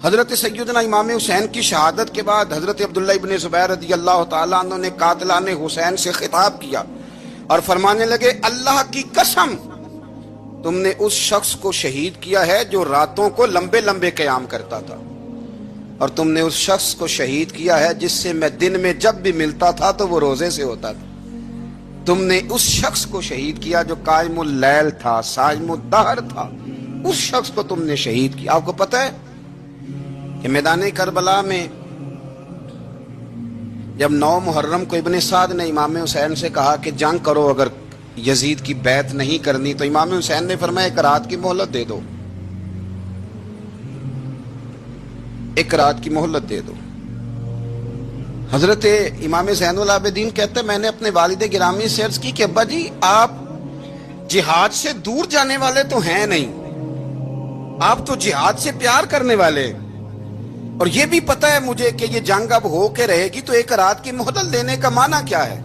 حضرت سیدنا امام حسین کی شہادت کے بعد حضرت عبداللہ ابن زبیر رضی اللہ تعالیٰ عنہ نے قاتلان حسین سے خطاب کیا اور فرمانے لگے، اللہ کی قسم تم نے اس شخص کو شہید کیا ہے جو راتوں کو لمبے لمبے قیام کرتا تھا، اور تم نے اس شخص کو شہید کیا ہے جس سے میں دن میں جب بھی ملتا تھا تو وہ روزے سے ہوتا تھا۔ تم نے اس شخص کو شہید کیا جو قائم اللیل تھا، صائم الدہر تھا، اس شخص کو تم نے شہید کیا۔ آپ کو پتہ ہے کہ میدان کربلا میں جب 9 محرم کو ابن سعد نے امام حسین سے کہا کہ جنگ کرو، اگر یزید کی بیعت نہیں کرنی تو امام حسین نے فرمایا ایک رات کی مہلت دے دو، ایک رات کی مہلت دے دو۔ حضرت امام زین العابدین کہتے ہیں میں نے اپنے والد گرامی سے عرض کی کہ ابا جی آپ جہاد سے دور جانے والے تو ہیں نہیں، آپ تو جہاد سے پیار کرنے والے، اور یہ بھی پتہ ہے مجھے کہ یہ جنگ اب ہو کے رہے گی، تو ایک رات کی مہلت دینے کا معنی کیا ہے؟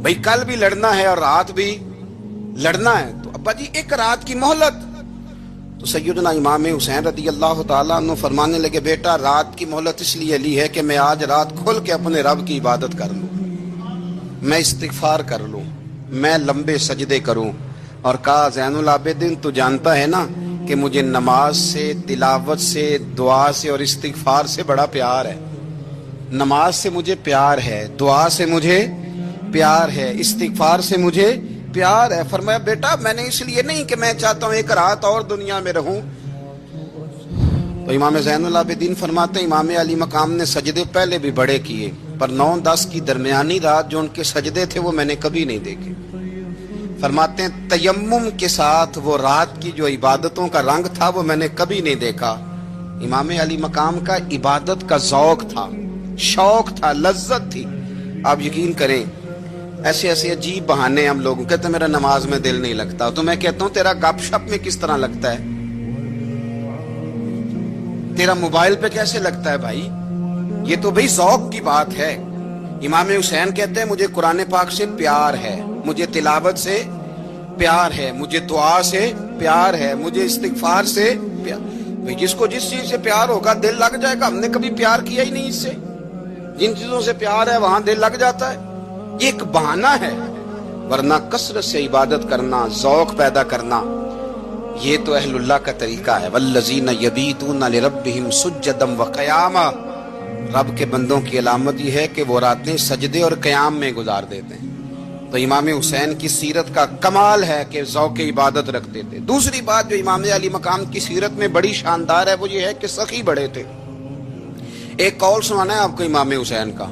بھئی کل بھی لڑنا ہے اور رات بھی لڑنا ہے، تو ابا جی ایک رات کی مہلت۔ تو سیدنا امام حسین رضی اللہ تعالیٰ عنہ فرمانے لگے، بیٹا رات کی مہلت اس لیے لی ہے کہ میں آج رات کھل کے اپنے رب کی عبادت کر لوں، میں استغفار کر لوں، میں لمبے سجدے کروں۔ اور کہا زین العابدین تو جانتا ہے نا کہ مجھے نماز سے، تلاوت سے، دعا سے اور استغفار سے بڑا پیار ہے۔ نماز سے مجھے پیار ہے، دعا سے مجھے پیار ہے، استغفار سے مجھے پیار ہے۔ فرمایا بیٹا میں نے اس لیے نہیں کہ میں چاہتا ہوں ایک رات اور دنیا میں رہوں۔ تو امام زین العابدین فرماتے ہیں امام علی مقام نے سجدے پہلے بھی بڑے کیے، پر 9-10 کی درمیانی رات جو ان کے سجدے تھے وہ میں نے کبھی نہیں دیکھے۔ فرماتے ہیں تیمم کے ساتھ وہ رات کی جو عبادتوں کا رنگ تھا وہ میں نے کبھی نہیں دیکھا۔ امام علی مقام کا عبادت کا ذوق تھا، شوق تھا، لذت تھی۔ آپ یقین کریں ایسے ایسے عجیب بہانے ہم لوگوں کہتے ہیں میرا نماز میں دل نہیں لگتا، تو میں کہتا ہوں تیرا گپ شپ میں کس طرح لگتا ہے، تیرا موبائل پہ کیسے لگتا ہے بھائی؟ یہ تو بھائی ذوق کی بات ہے۔ امام حسین کہتے ہیں مجھے قرآن پاک سے پیار ہے، مجھے تلاوت سے پیار ہے، مجھے دعا سے پیار ہے، مجھے استغفار سے پیار۔ بھائی جس کو جس چیز سے پیار ہوگا دل لگ جائے گا۔ ہم نے کبھی پیار کیا ہی نہیں اس سے، جن چیزوں سے پیار ہے وہاں دل لگ جاتا ہے۔ یہ ایک بہانہ ہے، ورنہ کثرت سے عبادت کرنا، ذوق پیدا کرنا، یہ تو اہل اللہ کا طریقہ ہے۔ والذین یبیتون لربہم سجدا وقیاما، رب کے بندوں کی علامت یہ ہے کہ وہ راتیں سجدے اور قیام میں گزار دیتے ہیں۔ تو امام حسین کی سیرت کا کمال ہے کہ ذوق عبادت رکھتے تھے۔ دوسری بات جو امام علی مقام کی سیرت میں بڑی شاندار ہے وہ یہ ہے کہ سخی بڑے تھے۔ ایک قول سنانا ہے آپ کو امام حسین کا،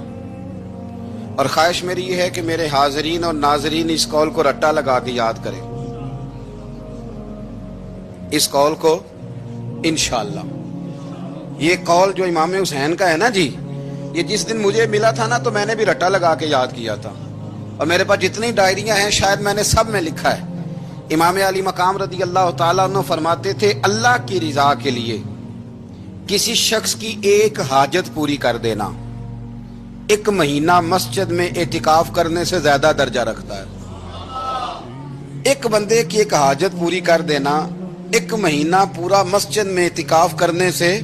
اور خواہش میری یہ ہے کہ میرے حاضرین اور ناظرین اس قول کو رٹا لگا کے یاد کریں، اس قول کو انشاءاللہ۔ یہ قول جو امام حسین کا ہے نا جی، یہ جس دن مجھے ملا تھا نا تو میں نے بھی رٹا لگا کے یاد کیا تھا، اور میرے پاس جتنی ڈائریاں ہیں شاید میں نے سب میں لکھا ہے۔ امام علی مقام رضی اللہ تعالیٰ عنہ فرماتے تھے اللہ کی رضا کے لیے کسی شخص کی ایک حاجت پوری کر دینا 1 مہینہ مسجد میں اعتکاف کرنے سے زیادہ درجہ رکھتا ہے۔ ایک بندے کی ایک حاجت پوری کر دینا 1 مہینہ پورا مسجد میں اعتکاف کرنے سے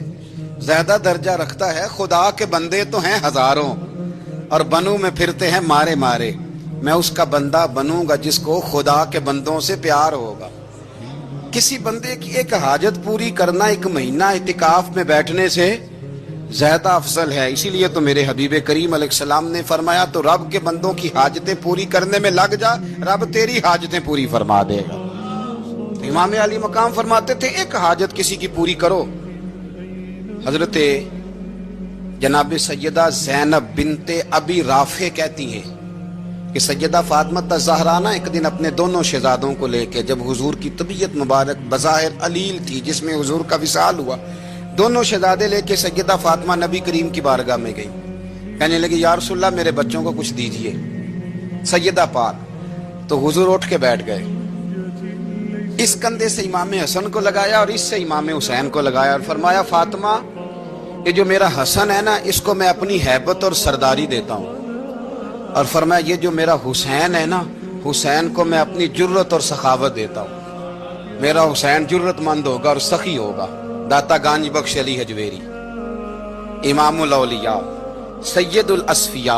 زیادہ درجہ رکھتا ہے۔ خدا کے بندے تو ہیں ہزاروں اور بنوں میں پھرتے ہیں مارے مارے، میں اس کا بندہ بنوں گا جس کو خدا کے بندوں سے پیار ہوگا۔ کسی بندے کی ایک حاجت پوری کرنا 1 مہینہ اعتکاف میں بیٹھنے سے زیادہ افضل ہے۔ اسی لیے تو میرے حبیب کریم علیہ السلام نے فرمایا تو رب کے بندوں کی حاجتیں پوری کرنے میں لگ جا، رب تیری حاجتیں پوری فرما دے گا۔ امام علی مقام فرماتے تھے ایک حاجت کسی کی پوری کرو۔ حضرت جناب سیدہ زینب بنت ابی رافع کہتی ہیں کہ سیدہ فاطمہ الزہرا نا ایک دن اپنے دونوں شہزادوں کو لے کے، جب حضور کی طبیعت مبارک بظاہر علیل تھی جس میں حضور کا وصال ہوا، دونوں شہزادے لے کے سیدہ فاطمہ نبی کریم کی بارگاہ میں گئی، کہنے لگی یا رسول اللہ میرے بچوں کو کچھ دیجئے سیدہ پاک۔ تو حضور اٹھ کے بیٹھ گئے، اس کندھے سے امام حسن کو لگایا اور اس سے امام حسین کو لگایا، اور فرمایا فاطمہ یہ جو میرا حسن ہے نا اس کو میں اپنی ہیبت اور سرداری دیتا ہوں، اور فرمایا یہ جو میرا حسین ہے نا حسین کو میں اپنی جرت اور سخاوت دیتا ہوں، میرا حسین جرت مند ہوگا اور سخی ہوگا۔ दाता गांज बख्श अली हजवेरी, इमामुल औलिया, सैयदुल असफिया।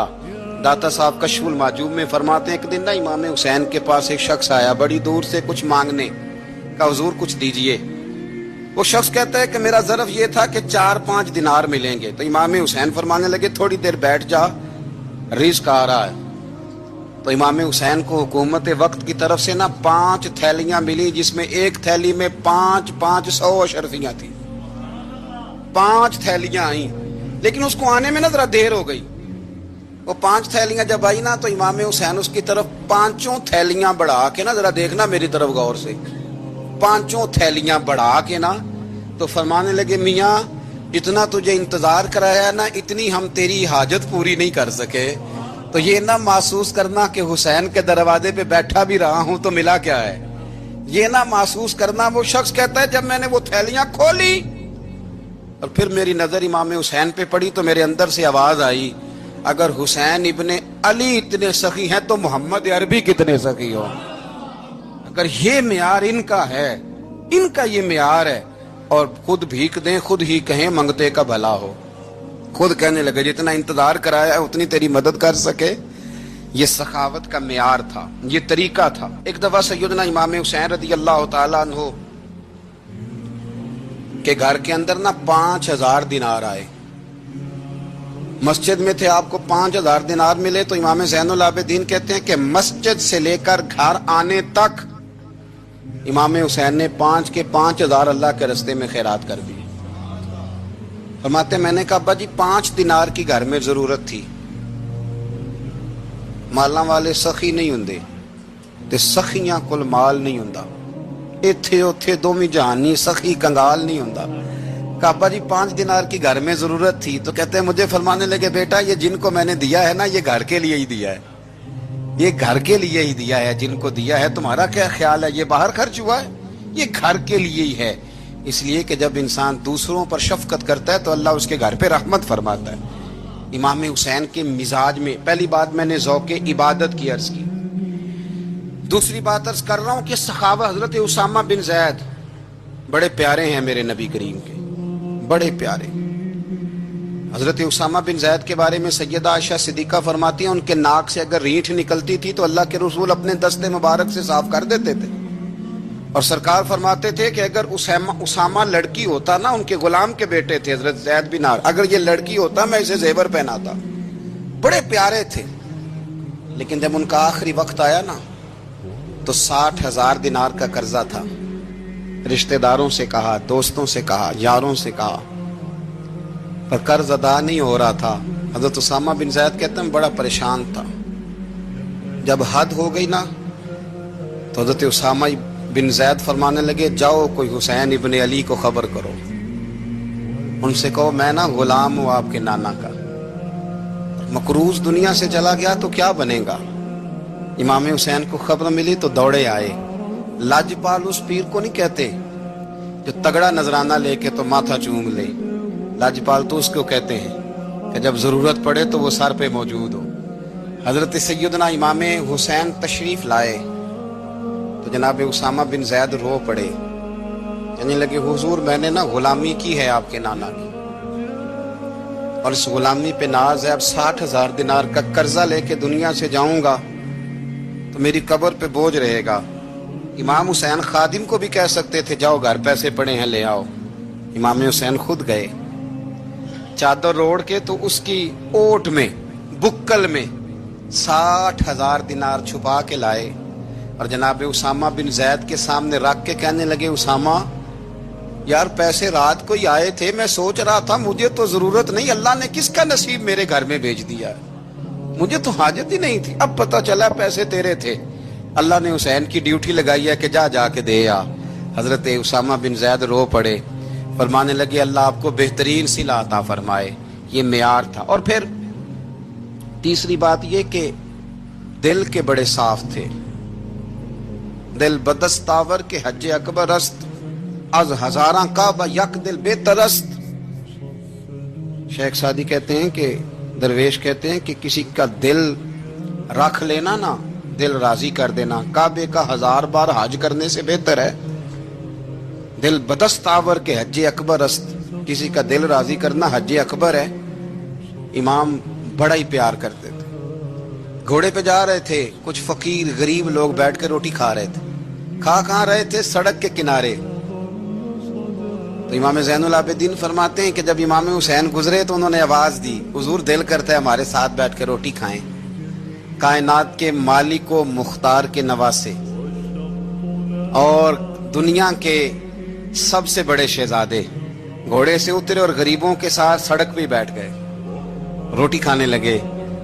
दाता साहब कशफुल माजूब में फरमाते हैं, एक दिन ना इमाम हुसैन के पास एक शख्स आया बड़ी दूर से कुछ मांगने का, हुजूर कुछ दीजिए। वो शख्स कहता है कि मेरा ज़र्फ ये था कि 4-5 दिनार मिलेंगे। तो इमाम हुसैन फरमाने लगे थोड़ी देर बैठ जा, रिज़्क आ रहा है। तो इमाम हुसैन को हुकूमत वक्त की तरफ से ना 5 थैलियां मिली, जिसमें एक थैली में 500 अशरफियां थी। 5 थैलियां आई, लेकिन उसको आने में ना जरा देर हो गई। वो 5 थैलियां जब आई ना, तो इमाम हुसैन उसकी तरफ 5 थैलियां बढ़ा के ना, जरा देखना मेरी तरफ गौर से, 5 थैलियां बढ़ा के ना, तो फरमाने लगे मियाँ जितना तुझे इंतजार कराया ना, इतनी हम तेरी हाजत पूरी नहीं कर सके। तो ये ना महसूस करना कि हुसैन के दरवाजे पे बैठा भी रहा हूं तो मिला क्या है, ये ना महसूस करना। वो शख्स कहता है जब मैंने वो थैलियां खोली और फिर मेरी नजर इमाम हुसैन पे पड़ी, तो मेरे अंदर से आवाज आई, अगर हुसैन इब्ने अली इतने सखी हैं तो मोहम्मद अरबी कितने सखी हो। अगर ये मियार इनका है, इनका ये मियार है, और खुद भीख दें खुद ही कहें मंगते का भला हो, खुद कहने लगे जितना इंतजार कराया है उतनी तेरी मदद कर सके। ये सखावत का मियार था, ये तरीका था। एक दफा सैयदना इमाम हुसैन रदी अल्लाह तआला अन्हु के घर के अंदर ना 5000 दिनार आए। मस्जिद में थे, आपको 5000 दिनार मिले। तो इमाम ज़ैनुल आबिदीन कहते हैं कि मस्जिद से लेकर घर आने तक इमाम हुसैन ने 5 के 5000 अल्लाह के रस्ते में खैरात कर दिए। फरमाते मैंने कहा अब्बा जी 5 दिनार की घर में जरूरत थी, माला वाले सखी नहीं हुंदे ते सखियां कुल माल नहीं हुंदा, इत्थे उथे दोमी जहानी सखी कंगाल नहीं हुंदा। कहा अब्बा जी 5 दिनार की घर में जरूरत थी। तो कहते हैं मुझे फरमाने लगे बेटा ये जिनको मैंने दिया है ना, ये घर के लिए ही दिया है, ये घर के लिए ही दिया है। जिनको दिया है तुम्हारा क्या ख्याल है, ये बाहर खर्च हुआ है, ये घर के लिए ही है। इसलिए कि जब इंसान दूसरों पर शफकत करता है तो अल्लाह उसके घर पे रहमत फरमाता है। इमाम हुसैन के मिजाज में पहली बात मैंने ज़ौक़े इबादत की अर्ज की। दूसरी बात अर्ज कर रहा हूं कि सखावा हजरत उसामा बिन ज़ैद बड़े प्यारे हैं मेरे नबी करीम के, बड़े प्यारे। हजरत उसामा बिन ज़ैद के बारे में सैयदा आयशा सिद्दीक़ा फरमाती हैं उनके नाक से अगर रीठ निकलती थी तो अल्लाह के रसूल अपने दस्ते मुबारक से साफ कर देते थे। और सरकार फरमाते थे कि अगर उसामा लड़की होता ना, उनके गुलाम के बेटे थे हजरत ज़ैद बिन हारिसा, अगर ये लड़की होता मैं इसे जेवर पहनाता। बड़े प्यारे थे। लेकिन जब उनका आखिरी वक्त आया ना, तो 60,000 दिनार का कर्जा था। रिश्तेदारों से कहा, दोस्तों से कहा, यारों से कहा, पर कर्ज अदा नहीं हो रहा था। हजरत उसामा बिन ज़ैद कहते हैं बड़ा परेशान था। जब हद हो गई ना, तो हजरत उसामा बिन ज़ैद फरमाने लगे जाओ कोई हुसैन इब्ने अली को खबर करो, उनसे कहो मैं ना गुलाम हूं आपके नाना का, मकरूज दुनिया से चला गया तो क्या बनेगा। इमाम हुसैन को खबर मिली तो दौड़े आए। लाजपाल उस पीर को नहीं कहते जो तगड़ा नजराना लेके तो माथा चूम ले, लाजपाल तो उसको कहते हैं कि जब जरूरत पड़े तो वो सर पे मौजूद हो। हजरत सैयदना इमाम हुसैन तशरीफ लाए तो जनाब उसामा बिन ज़ैद रो पड़े, कहने लगे हुजूर मैंने ना गुलामी की है आपके नाना की, और इस गुलामी पे नाज है। अब 60,000 दिनार का कर्जा लेके दुनिया से जाऊंगा तो मेरी कब्र पे बोझ रहेगा। इमाम हुसैन खादिम को भी कह सकते थे जाओ घर पैसे पड़े हैं ले आओ। इमाम हुसैन खुद गए, चादर ओढ़ के तो उसकी ओट में बुक्कल में 60,000 दिनार छुपा के लाए और जनाब उसामा बिन ज़ैद के सामने रख के कहने लगे उसामा यार पैसे रात को ही आए थे, मैं सोच रहा था मुझे तो जरूरत नहीं, अल्लाह ने किसका नसीब मेरे घर में भेज दिया, मुझे तो हाजत ही नहीं थी, अब पता चला पैसे तेरे थे। अल्लाह ने हुसैन की ड्यूटी लगाई है कि जा जाके दे आ। हजरत उसामा बिन ज़ैद रो पड़े, फरमाने लगे अल्लाह आपको बेहतरीन सिला अता फरमाए। ये मेयार था। और फिर तीसरी बात ये कि दिल के बड़े साफ थे। दिल बदस्तावर के हज अकबर अस्त अज हजारा काबा यक दिल बेतरस्त। शेख सादी कहते हैं कि दरवेश कहते हैं कि किसी का दिल रख लेना ना, दिल राजी कर देना, काबे का 1000 बार हज करने से बेहतर है। दिल बदस्तावर के हज अकबर अस्त, किसी का दिल राजी करना हज अकबर है। इमाम बड़ा ही प्यार करते थे। घोड़े पे जा रहे थे, कुछ फकीर गरीब लोग बैठ के रोटी खा रहे थे। खा कहाँ रहे थे? सड़क के किनारे। तो इमाम ज़ैनुल आबिदीन फरमाते हैं कि जब इमाम हुसैन गुजरे तो उन्होंने आवाज दी, हुजूर दिल करता है हमारे साथ बैठ के रोटी खाएं। कायनात के मालिक व मुख्तार के नवासे और दुनिया के सबसे बड़े शहजादे घोड़े से उतरे और गरीबों के साथ सड़क पे बैठ गए, रोटी खाने लगे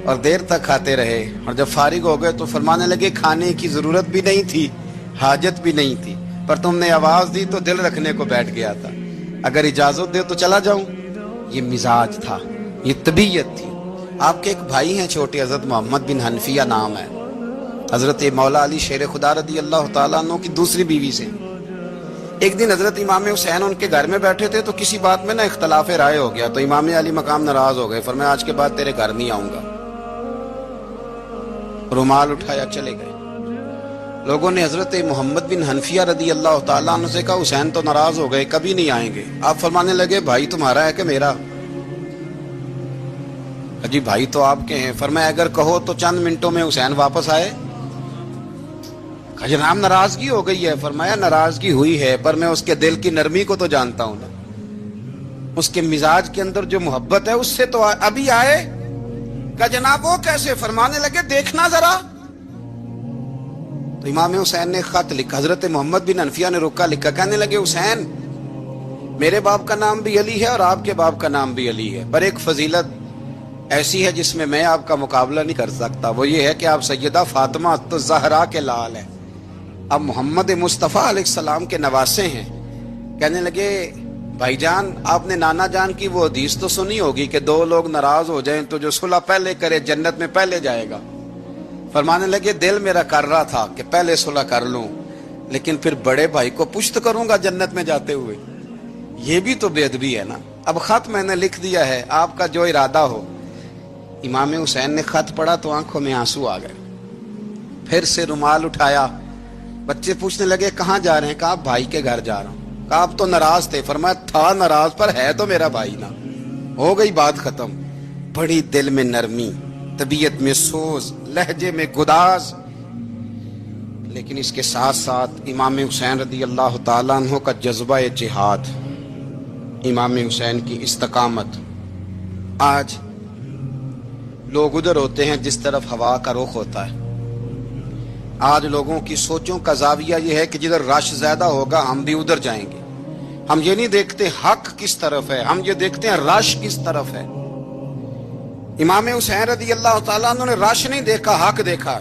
और देर तक खाते रहे। और जब फारिग हो गए तो फरमाने लगे, खाने की जरूरत भी नहीं थी, हाजत भी नहीं थी, पर तुमने आवाज दी तो दिल रखने को बैठ गया था। अगर इजाजत दे तो चला जाऊं। ये मिजाज था, ये तबीयत थी। आपके एक भाई हैं छोटे, हजरत मोहम्मद बिन हनफिया नाम है, हजरत मौला अली शेर खुदा रदी अल्लाह तआला अन्हु की दूसरी बीवी से। एक दिन हजरत इमाम हुसैन उनके घर में बैठे थे तो किसी बात में ना इख्तलाफ राय हो गया। तो इमाम अली मकाम नाराज हो गए, फरमाया आज के बाद तेरे घर नहीं आऊंगा। रुमाल उठाया, चले गए। लोगों ने हजरत मोहम्मद बिन हनफिया रदी अल्लाह तआला अन्हु से कहा, हुसैन तो नाराज हो गए, कभी नहीं आएंगे। आप फरमाने लगे, भाई तुम्हारा है कि मेरा? अजी भाई तो आपके हैं। फरमाया अगर कहो तो चंद मिनटों में हुसैन वापस आए। जनाब नाराजगी हो गई है। फरमाया नाराजगी हुई है, पर मैं उसके दिल की नरमी को तो जानता हूं ना, उसके मिजाज के अंदर जो मोहब्बत है उससे तो अभी आए। कहा जनाब वो कैसे? फरमाने लगे देखना जरा। तो इमाम हुसैन ने खत लिखा, हजरत मोहम्मद बिन हनफिया ने रुका लिखा, कहने लगे हुसैन मेरे बाप का नाम भी अली है और आपके बाप का नाम भी अली है, पर एक फजीलत ऐसी है जिसमें मैं आपका मुकाबला नहीं कर सकता। वो ये है कि आप सैयदा फातिमा तो ज़हरा के लाल हैं, अब मोहम्मद मुस्तफ़ा अलैहिस्सलाम के नवासे हैं। कहने लगे भाईजान आपने नाना जान की वो हदीस तो सुनी होगी कि दो लोग नाराज हो जाएं तो जो सुलह पहले करे जन्नत में पहले जाएगा। फरमाने लगे दिल मेरा कर रहा था कि पहले सुलह कर लूं, लेकिन फिर बड़े भाई को पुश्त करूंगा जन्नत में जाते हुए, ये भी तो बेअदबी है ना। अब खत मैंने लिख दिया है, आपका जो इरादा हो। इमाम हुसैन ने खत पढ़ा तो आंखों में आंसू आ गए। फिर से रुमाल उठाया, बच्चे पूछने लगे कहाँ जा रहे हैं? कहा भाई के घर जा रहा हूं। कहा आप तो नाराज थे। फरमाया था नाराज, पर है तो मेरा भाई ना। हो गई बात खत्म। बड़ी दिल में नरमी, तबीयत में सोज, लहजे में गुदाज। लेकिन इसके साथ साथ इमाम हुसैन रदी अल्लाह तआला अन्हु का जज्बा जिहाद, इमाम हुसैन की इस्तकामत। आज लोग उधर होते हैं जिस तरफ हवा का रुख होता है। आज लोगों की सोचों का जाविया यह है कि जिधर रश ज्यादा होगा हम भी उधर जाएंगे। हम ये नहीं देखते हक किस तरफ है, हम ये देखते हैं रश किस तरफ है। इमाम हुसैन रदी अल्लाह तआला अन्हु ने रश नहीं देखा, हक देखा।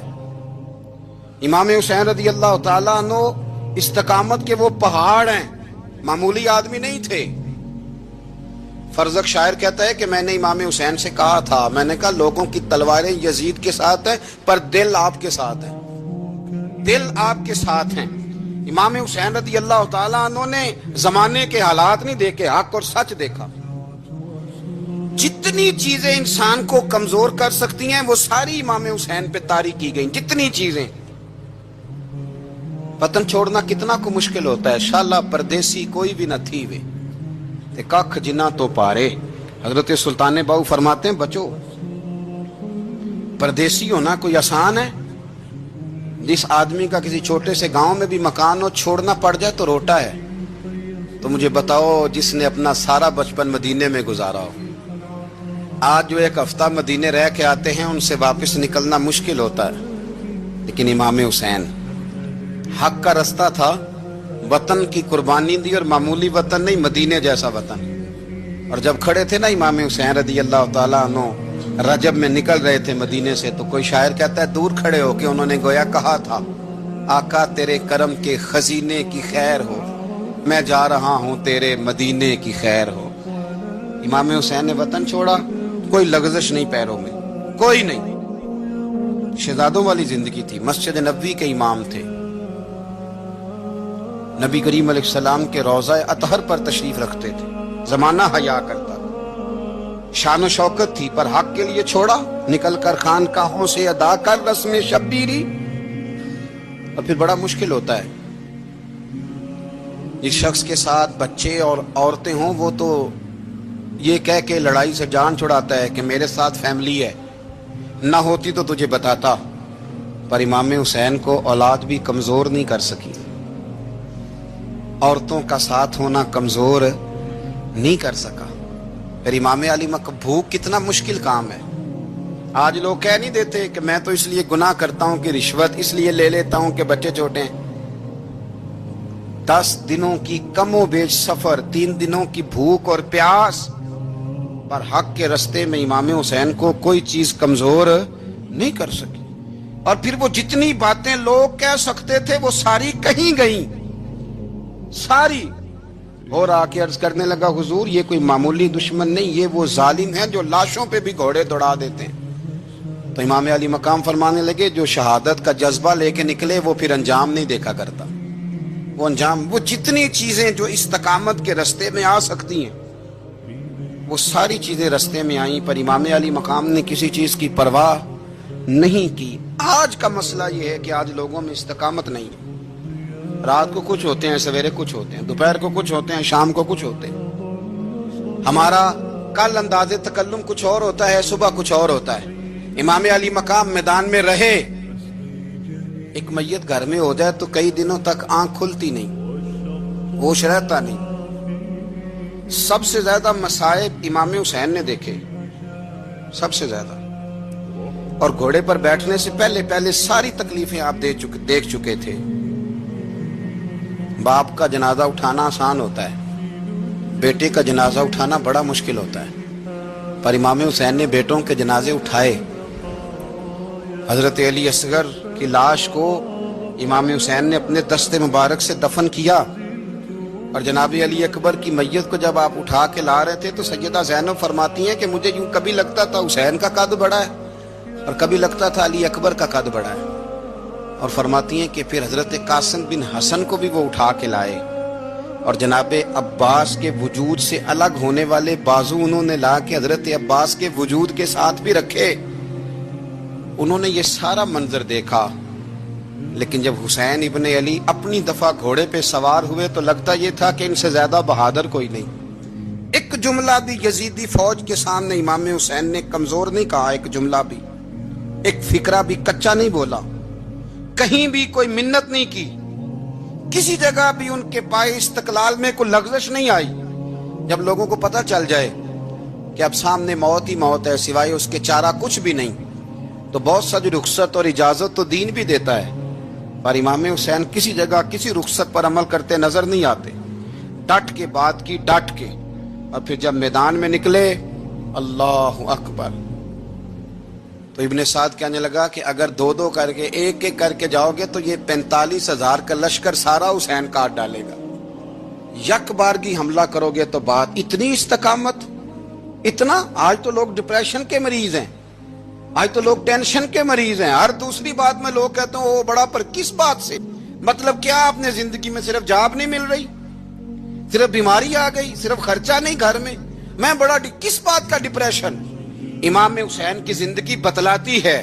इमाम हुसैन रदी अल्लाह तआला अन्हु इस्तकामत के वो पहाड़ हैं, मामूली आदमी नहीं थे। फरजक शायर कहता है कि मैंने इमाम हुसैन से कहा था, मैंने कहा लोगों की तलवारें यजीद के साथ है पर दिल आपके साथ है, दिल आपके साथ हैं। इमाम हुसैन रदी अल्लाह तआला अन्हु ने जमाने के हालात नहीं देखे, हक और सच देखा। जितनी चीजें इंसान को कमजोर कर सकती हैं वो सारी इमाम हुसैन पे तारी की गई। जितनी चीजें, वतन छोड़ना कितना को मुश्किल होता है। शाला परदेसी कोई भी न थी वे ते कख जिन्ना तो पारे। हजरत सुल्तान बाहू फरमाते हैं बचो, परदेसी होना कोई आसान है? जिस आदमी का किसी छोटे से गांव में भी मकान हो छोड़ना पड़ जाए तो रोटा है। तो मुझे बताओ जिसने अपना सारा बचपन मदीने में गुजारा हो, आज जो एक हफ्ता मदीने रह के आते हैं उनसे वापस निकलना मुश्किल होता है। लेकिन इमाम हुसैन हक का रास्ता था, वतन की कुर्बानी दी, और मामूली वतन नहीं, मदीने जैसा वतन। और जब खड़े थे ना इमाम हुसैन रदी अल्लाह तआला अन्हु रजब में निकल रहे थे मदीने से, तो कोई शायर कहता है दूर खड़े होके उन्होंने गोया कहा था, आका तेरे करम के खजीने की खैर हो, मैं जा रहा हूं तेरे मदीने की खैर हो। इमाम हुसैन ने वतन छोड़ा, कोई लग़ज़श नहीं पैरों में, कोई नहीं। शहजादों वाली जिंदगी थी। मस्जिद नबवी के इमाम थे, नबी करीम अलैहिस्सलाम के रोज़ा अतहर पर तशरीफ रखते थे। जमाना हया करता, शान शौकत थी, पर हक के लिए छोड़ा। निकल कर खानकाहों से अदा कर रस्म शब्बीरी। और फिर बड़ा मुश्किल होता है। جس شخص کے ساتھ بچے اور عورتیں ہوں وہ تو یہ کہہ کے لڑائی سے جان چھڑاتا ہے کہ میرے ساتھ فیملی ہے، نہ ہوتی تو تجھے بتاتا، پر امام حسین کو اولاد بھی کمزور نہیں کر سکی، عورتوں کا ساتھ ہونا کمزور نہیں کر سکا۔ پھر امام علی مکہ بھوک کتنا مشکل کام ہے۔ آج لوگ کہہ نہیں دیتے کہ میں تو اس لیے گناہ کرتا ہوں کہ رشوت اس لیے لے لیتا ہوں کہ بچے چھوٹے ہیں۔ 10 دنوں کی کم و بیش سفر، 3 دنوں کی بھوک اور پیاس، پر حق کے رستے میں امام حسین کو کوئی چیز کمزور نہیں کر سکی۔ اور پھر وہ جتنی باتیں لوگ کہہ سکتے تھے وہ ساری کہیں گئیں، ساری۔ اور آ کے عرض کرنے لگا حضور یہ کوئی معمولی دشمن نہیں، یہ وہ ظالم ہیں جو لاشوں پہ بھی گھوڑے دوڑا دیتے ہیں۔ تو امام علی مقام فرمانے لگے جو شہادت کا جذبہ لے کے نکلے وہ پھر انجام نہیں دیکھا کرتا۔ وہ انجام، وہ جتنی چیزیں جو استقامت کے رستے میں آ سکتی ہیں وہ ساری چیزیں رستے میں آئیں، پر امام علی مقام نے کسی چیز کی پرواہ نہیں کی۔ آج کا مسئلہ یہ ہے کہ آج لوگوں میں استقامت نہیں ہے۔ رات کو کچھ ہوتے ہیں، سویرے کچھ ہوتے ہیں، دوپہر کو کچھ ہوتے ہیں، شام کو کچھ ہوتے ہیں۔ ہمارا کل انداز تکلم کچھ اور ہوتا ہے، صبح کچھ اور ہوتا ہے۔ امام علی مقام میدان میں رہے، ایک میت گھر میں ہو جائے تو کئی دنوں تک آنکھ کھلتی نہیں، ہوش رہتا نہیں۔ سب سے زیادہ مصائب امام حسین نے دیکھے، سب سے زیادہ، اور گھوڑے پر بیٹھنے سے پہلے ساری تکلیفیں آپ دیکھ چکے تھے۔ باپ کا جنازہ اٹھانا آسان ہوتا ہے، بیٹے کا جنازہ اٹھانا بڑا مشکل ہوتا ہے، پر امام حسین نے بیٹوں کے جنازے اٹھائے۔ حضرت علی اصغر کی لاش کو امام حسین نے اپنے دست مبارک سے دفن کیا، اور جناب علی اکبر کی میت کو جب آپ اٹھا کے لا رہے تھے تو سیدہ زینب فرماتی ہیں کہ مجھے یوں کبھی لگتا تھا حسین کا قد بڑا ہے اور کبھی لگتا تھا علی اکبر کا قد بڑا ہے، اور فرماتی ہیں کہ پھر حضرت قاسم بن حسن کو بھی وہ اٹھا کے لائے، اور جناب عباس کے وجود سے الگ ہونے والے بازو انہوں نے لا کے حضرت عباس کے وجود کے ساتھ بھی رکھے۔ انہوں نے یہ سارا منظر دیکھا، لیکن جب حسین ابن علی اپنی دفعہ گھوڑے پہ سوار ہوئے تو لگتا یہ تھا کہ ان سے زیادہ بہادر کوئی نہیں۔ ایک جملہ بھی یزیدی فوج کے سامنے امام حسین نے کمزور نہیں کہا، ایک جملہ بھی، ایک فکرہ بھی کچا نہیں بولا، کہیں بھی کوئی منت نہیں کی، کسی جگہ بھی ان کے پائے استقلال میں کوئی لغزش نہیں آئی۔ جب لوگوں کو پتہ چل جائے کہ اب سامنے موت ہی موت ہے، سوائے اس کے چارہ کچھ بھی نہیں، تو بہت ساری رخصت اور اجازت تو دین بھی دیتا ہے، پر امام حسین کسی جگہ کسی رخصت پر عمل کرتے نظر نہیں آتے۔ ڈٹ کے بات کی، ڈٹ کے، اور پھر جب میدان میں نکلے، اللہ اکبر، تو ابن سعد کہنے لگا کہ اگر 2 کر کے، ایک کر کے جاؤ گے تو یہ 45,000 کا لشکر سارا حسین کاٹ ڈالے گا۔ یک بارگی حملہ کرو گے تو بات، اتنی استقامت، اتنا۔ آج تو لوگ ڈپریشن کے مریض ہیں، آج تو لوگ ٹینشن کے مریض ہیں، ہر دوسری بات میں لوگ کہتے ہیں وہ بڑا، پر کس بات سے؟ مطلب کیا آپ نے زندگی میں صرف جاب نہیں مل رہی، صرف بیماری آ گئی، صرف خرچہ نہیں گھر میں بڑا، کس بات کا ڈپریشن؟ امام حسین کی زندگی بتلاتی ہے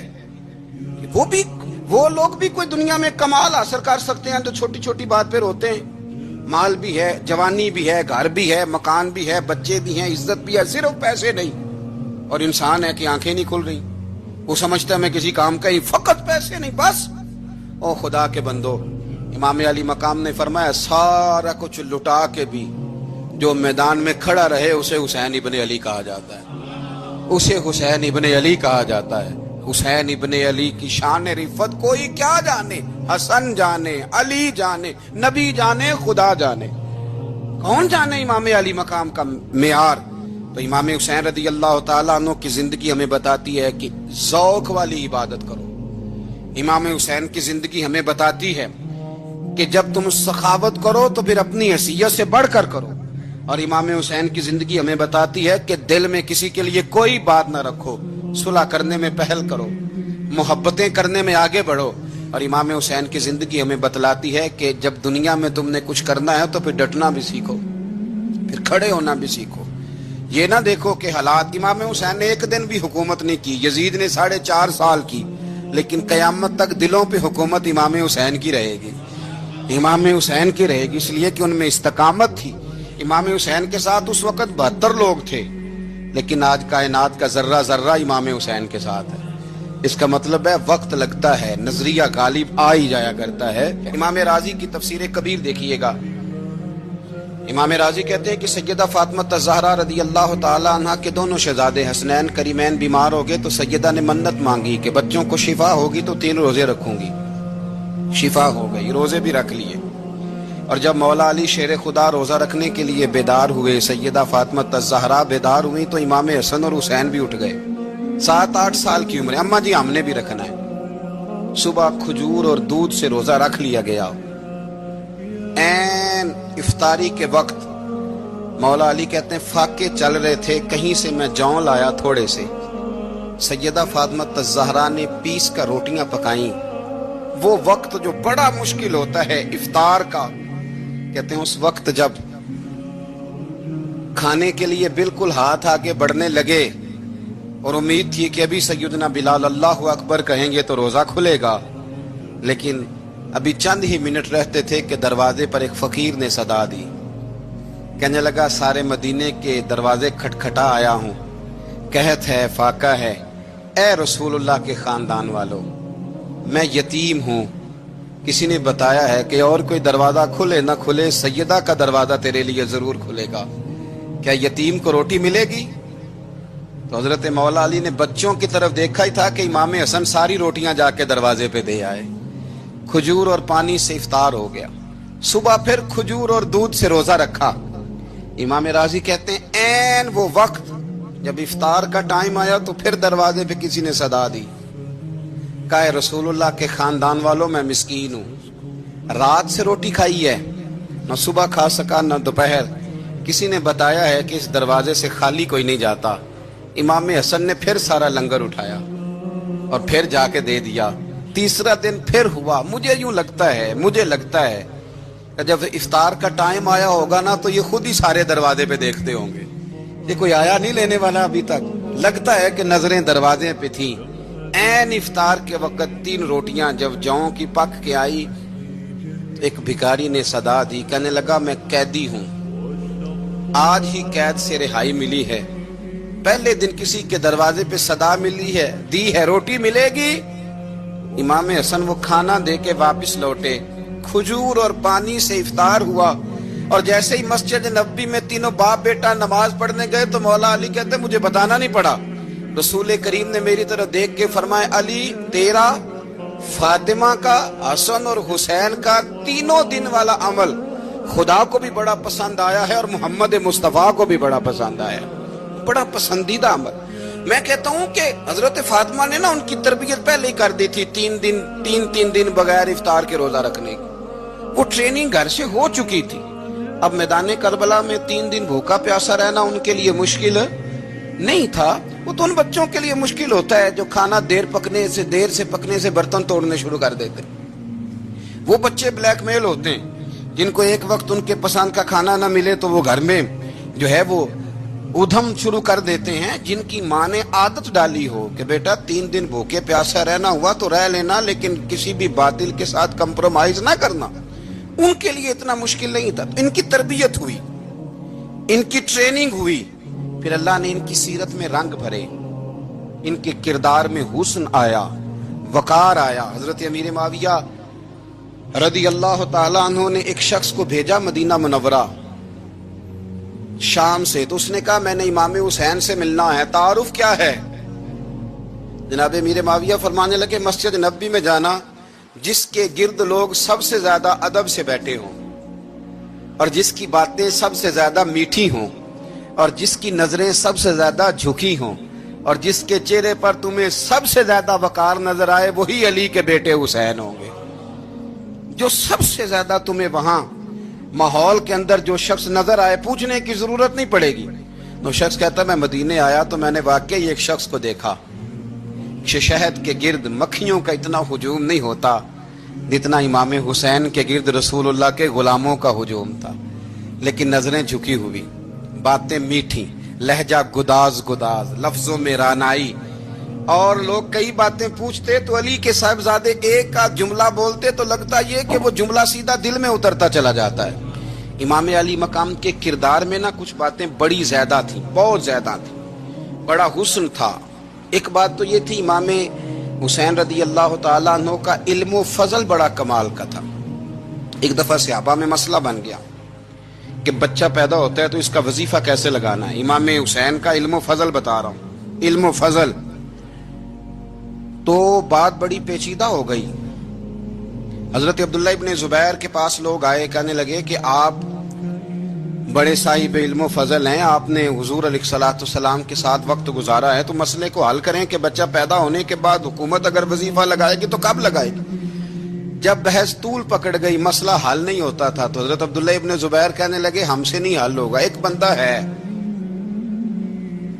کہ وہ لوگ بھی کوئی دنیا میں کمال حاصل کر سکتے ہیں جو چھوٹی چھوٹی بات پہ روتے ہیں۔ مال بھی ہے، جوانی بھی ہے، گھر بھی ہے، مکان بھی ہے، بچے بھی ہیں، عزت بھی ہے، صرف پیسے نہیں۔ اور انسان ہے کہ آنکھیں نہیں کھل رہی، وہ سمجھتا ہے میں کسی کام کا ہی، فقط پیسے نہیں بس۔ او خدا کے بندو، امام علی مقام نے فرمایا سارا کچھ لٹا کے بھی جو میدان میں کھڑا رہے اسے حسین ابن علی کہا جاتا ہے، اسے حسین ابن علی کہا جاتا ہے۔ حسین ابن علی کی شان رفت کوئی کیا جانے، حسن جانے، علی جانے، نبی جانے، خدا جانے، کون جانے امام علی مقام کا معیار۔ تو امام حسین رضی اللہ تعالیٰ عنہ کی زندگی ہمیں بتاتی ہے کہ ذوق والی عبادت کرو۔ امام حسین کی زندگی ہمیں بتاتی ہے کہ جب تم سخاوت کرو تو پھر اپنی حیثیت سے بڑھ کر کرو، اور امام حسین کی زندگی ہمیں بتاتی ہے کہ دل میں کسی کے لیے کوئی بات نہ رکھو، صلح کرنے میں پہل کرو، محبتیں کرنے میں آگے بڑھو۔ اور امام حسین کی زندگی ہمیں بتلاتی ہے کہ جب دنیا میں تم نے کچھ کرنا ہے تو پھر ڈٹنا بھی سیکھو، پھر کھڑے ہونا بھی سیکھو۔ یہ نہ دیکھو کہ حالات، امام حسین نے ایک دن بھی حکومت نہیں کی، یزید نے 4.5 سال کی، لیکن قیامت تک دلوں پہ حکومت امام حسین کی رہے گی۔ इमाम हुसैन की रहेगी, इसलिए कि उनमें इस्तकामत थी। इमाम हुसैन के साथ उस वक्त 72 लोग थे, लेकिन आज कायनात का जर्रा जर्रा इमाम हुसैन के साथ है। इसका मतलब है वक्त लगता है, नजरिया गालिब आ ही जाया करता है। इमाम राजी की तफसीर कबीर देखिएगा। इमाम राजी कहते हैं कि सैयदा फातिमा ज़हरा रदी अल्लाह ताला अन्हा के दोनों शहजादे हसनैन करीमैन बीमार हो गए तो सैयदा ने मन्नत मांगी कि बच्चों को शिफा होगी तो 3 रोजे रखूंगी। शिफा हो गई, रोजे भी रख लिए। और जब मौला अली शेर खुदा रोजा रखने के लिए बेदार हुए, सैयदा फातिमा ज़हरा बेदार हुई तो इमाम हसन और हुसैन भी उठ गए। 7-8 साल की उम्र, अम्मा जी हमने भी रखना है। सुबह खजूर और दूध से रोजा रख लिया गया। ऐन इफ्तारी के वक्त मौला अली कहते हैं फाके चल रहे थे, कहीं से मैं जौ लाया थोड़े से। सैयदा फातिमा ज़हरा ने पीस कर रोटियां पकाई। वो वक्त जो बड़ा मुश्किल होता है इफ्तार का, कहते हैं उस वक्त जब खाने के लिए बिल्कुल हाथ आगे बढ़ने लगे और उम्मीद थी कि अभी सैयदना बिलाल अल्लाहु अकबर कहेंगे तो रोजा खुलेगा, लेकिन अभी चंद ही मिनट रहते थे कि दरवाजे पर एक फकीर ने सदा दी। कहने लगा सारे मदीने के दरवाजे खटखटा आया हूं, कहत है फाका है, ए रसूलुल्लाह के खानदान वालों, मैं यतीम हूं। किसी ने बताया है कि और कोई दरवाजा खुले ना खुले, सैयदा का दरवाजा तेरे लिए जरूर खुलेगा। क्या यतीम को रोटी मिलेगी? तो हजरत मौला अली ने बच्चों की तरफ देखा ही था कि इमाम हसन सारी रोटियां जाके दरवाजे पे दे आए। खजूर और पानी से इफ्तार हो गया। सुबह फिर खजूर और दूध से रोजा रखा। इमाम राजी कहते हैं ऐन वो वक्त जब इफ्तार का टाइम आया तो फिर दरवाजे पे किसी ने सदा दी। कहा रसूलुल्लाह के खानदान वालों, मैं मिस्कीन हूं, रात से रोटी खाई है, न सुबह खा सका न दोपहर। किसी ने बताया है कि इस दरवाजे से खाली कोई नहीं जाता। इमाम हसन ने फिर सारा लंगर उठाया और फिर जाके दे दिया। तीसरा दिन फिर हुआ। मुझे लगता है कि जब इफ्तार का टाइम आया होगा ना तो ये खुद ही सारे दरवाजे पे देखते होंगे, ये कोई आया नहीं लेने वाला अभी तक। लगता है कि नजरें दरवाजे पे थी। ऐन इफ्तार के वक्त 3 रोटियां जब जौ की पक के आई तो एक भिखारी ने सदा दी। कहने लगा मैं कैदी हूं, आज ही कैद से रिहाई मिली है। पहले दिन किसी के दरवाजे पे सदा मिली है, दी है रोटी मिलेगी। इमाम हसन वो खाना दे के वापिस लौटे। खजूर और पानी से इफ्तार हुआ और जैसे ही मस्जिद नबी में तीनों बाप बेटा नमाज पढ़ने गए तो मौला अली कहते मुझे बताना नहीं पड़ा, रसूल करीम ने मेरी तरफ देख के फरमाया अली तेरा, फातिमा का, हसन और हुसैन का 3 दिन वाला अमल खुदा को भी बड़ा पसंद आया है और मोहम्मद मुस्तफा को भी बड़ा पसंद आया, बड़ा पसंदीदा अमल। मैं कहता हूं कि हजरत फातिमा ने ना उनकी तरबियत पहले ही कर दी थी। 3 दिन बगैर इफ्तार के रोजा रखने की वो ट्रेनिंग घर से हो चुकी थी। अब मैदान करबला में 3 दिन भूखा प्यासा रहना उनके लिए मुश्किल नहीं था। वो तो उन बच्चों के लिए मुश्किल होता है जो खाना देर से पकने से बर्तन तोड़ने शुरू कर देते। वो बच्चे ब्लैकमेल होते हैं जिनको एक वक्त उनके पसंद का खाना ना मिले तो वो घर में जो है वो उधम शुरू कर देते हैं। जिनकी माँ ने आदत डाली हो कि बेटा 3 दिन भूखे प्यासा रहना हुआ तो रह लेना, लेकिन किसी भी बातिल के साथ कंप्रोमाइज ना करना, उनके लिए इतना मुश्किल नहीं था। इनकी तरबियत हुई, इनकी ट्रेनिंग हुई, फिर अल्लाह ने इनकी सीरत में रंग भरे, इनके किरदार में हुस्न आया, वकार आया। हजरत अमीर माविया रदी अल्लाह ताला अन्हु ने एक शख्स को भेजा मदीना मुनव्वरा शाम से, तो उसने कहा मैंने इमाम हुसैन से मिलना है, तारुफ क्या है? जनाब अमीर माविया फरमाने लगे मस्जिद नबी में जाना जिसके गिर्द लोग सबसे ज्यादा अदब से बैठे हों और जिसकी बातें सबसे ज्यादा मीठी हों और जिसकी नजरें सबसे ज्यादा झुकी हों और जिसके चेहरे पर तुम्हें सबसे ज्यादा वकार नजर आए वही अली के बेटे हुसैन होंगे। जो सबसे ज्यादा तुम्हें वहां माहौल के अंदर जो शख्स नजर आए, पूछने की जरूरत नहीं पड़ेगी। तो शख्स कहता मैं मदीने आया तो मैंने वाकई एक शख्स को देखा, शहद के गिर्द मक्खियों का इतना हुजूम नहीं होता जितना इमाम हुसैन के गिर्द रसूलुल्लाह के गुलामों का हुजूम था, लेकिन नजरें झुकी हुई, बातें मीठी, लहजा गुदाज गुदाज, लफ्जों में रानाई, اور لوگ کئی باتیں پوچھتے تو علی کے صاحبزادے ایک کا جملہ بولتے تو لگتا یہ کہ وہ جملہ سیدھا دل میں اترتا چلا جاتا ہے۔ امام علی مقام کے کردار میں نا کچھ باتیں بڑی زیادہ تھیں، بہت زیادہ تھیں، بڑا حسن تھا۔ ایک بات تو یہ تھی امام حسین رضی اللہ تعالیٰ عنہ کا علم و فضل بڑا کمال کا تھا۔ ایک دفعہ صحابہ میں مسئلہ بن گیا کہ بچہ پیدا ہوتا ہے تو اس کا وظیفہ کیسے لگانا ہے۔ امام حسین کا علم و فضل بتا رہا ہوں، علم و فضل۔ تو بات بڑی پیچیدہ ہو گئی۔ حضرت عبداللہ ابن زبیر کے پاس لوگ آئے، کہنے لگے کہ آپ بڑے صاحب علم و فضل ہیں، آپ نے حضور علیہ الصلوۃ والسلام کے ساتھ وقت گزارا ہے، تو مسئلے کو حل کریں کہ بچہ پیدا ہونے کے بعد حکومت اگر وظیفہ لگائے گی تو کب لگائے گی۔ جب بحث طول پکڑ گئی، مسئلہ حل نہیں ہوتا تھا، تو حضرت عبداللہ ابن زبیر کہنے لگے ہم سے نہیں حل ہوگا، ایک بندہ ہے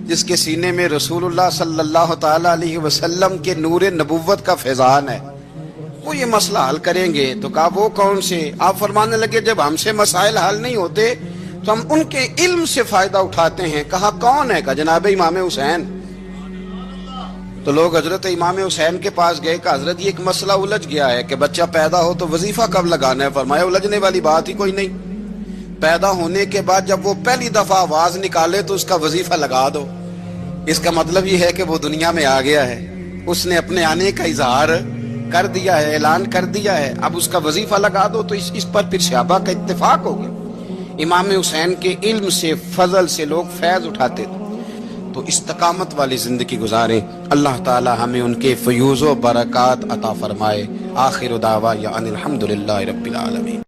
جس کے سینے میں رسول اللہ صلی اللہ تعالی علیہ وسلم کے نور نبوت کا فیضان ہے، وہ یہ مسئلہ حل کریں گے۔ تو کہا وہ کون سے؟ آپ فرمانے لگے جب ہم سے مسائل حل نہیں ہوتے تو ہم ان کے علم سے فائدہ اٹھاتے ہیں۔ کہا کون ہے؟ کہا جناب امام حسین۔ تو لوگ حضرت امام حسین کے پاس گئے، کہ حضرت یہ ایک مسئلہ الجھ گیا ہے کہ بچہ پیدا ہو تو وظیفہ کب لگانا ہے۔ فرمایا الجھنے والی بات ہی کوئی نہیں، پیدا ہونے کے بعد جب وہ پہلی دفعہ آواز نکالے تو اس کا وظیفہ لگا دو۔ اس کا مطلب یہ ہے کہ وہ دنیا میں آ گیا ہے، اس نے اپنے آنے کا اظہار کر دیا ہے، اعلان کر دیا ہے، اب اس کا وظیفہ لگا دو۔ تو اس پر پھر صحابہ کا اتفاق ہو گیا۔ امام حسین کے علم سے، فضل سے لوگ فیض اٹھاتے تھے۔ تو استقامت والی زندگی گزاریں، اللہ تعالی ہمیں ان کے فیوز و برکات عطا فرمائے۔ آخر دعوانا ان الحمدللہ رب العالمین۔